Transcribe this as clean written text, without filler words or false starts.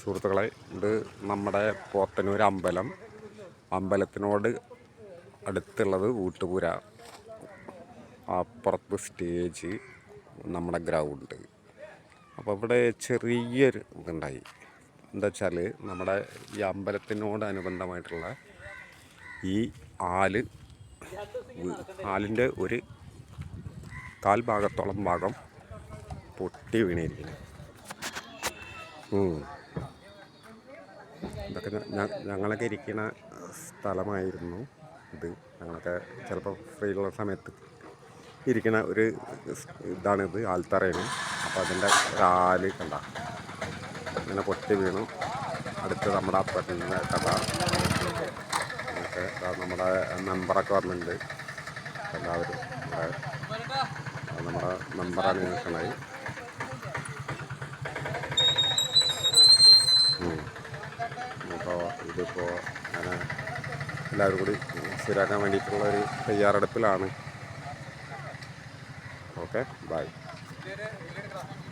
സുഹൃത്തുക്കളെ, ഇത് നമ്മുടെ പോത്തന്നൂർ അമ്പലത്തിനോട് അടുത്തുള്ളത് ഊട്ടുപുര, അപ്പുറത്ത് സ്റ്റേജ്, നമ്മുടെ ഗ്രൗണ്ട്. അപ്പോൾ ഇവിടെ ചെറിയൊരു ഇതുണ്ടായി. എന്താ വെച്ചാൽ നമ്മുടെ ഈ അമ്പലത്തിനോടനുബന്ധമായിട്ടുള്ള ഈ ആലിൻ്റെ ഒരു ഭാഗത്തോളം ഭാഗം പൊട്ടി വീണിരിക്കുന്നു. ഇതൊക്കെ ഞങ്ങളൊക്കെ ഇരിക്കുന്ന സ്ഥലമായിരുന്നു ഇത്. ഞങ്ങളൊക്കെ ചിലപ്പോൾ ഫ്രീ ഉള്ള സമയത്ത് ഇരിക്കുന്ന ഒരു ഇതാണിത്, ആൽത്തറയാണ്. അപ്പോൾ അതിൻ്റെ കാല് കണ്ട ഇങ്ങനെ പൊട്ടി വീണു. അടുത്ത് നമ്മുടെ അപ്പൻ്റെ കഥ ഒക്കെ നമ്മുടെ മെമ്പറൊക്കെ വന്നിട്ടുണ്ട്. എല്ലാവരും നമ്മുടെ മെമ്പറാണ് നിൽക്കുന്നത്. അപ്പോൾ ഇതിപ്പോൾ അങ്ങനെ എല്ലാവരും കൂടി ശരിയാക്കാൻ വേണ്ടിയിട്ടുള്ള ഒരു തയ്യാറെടുപ്പിലാണ്. Okay, by.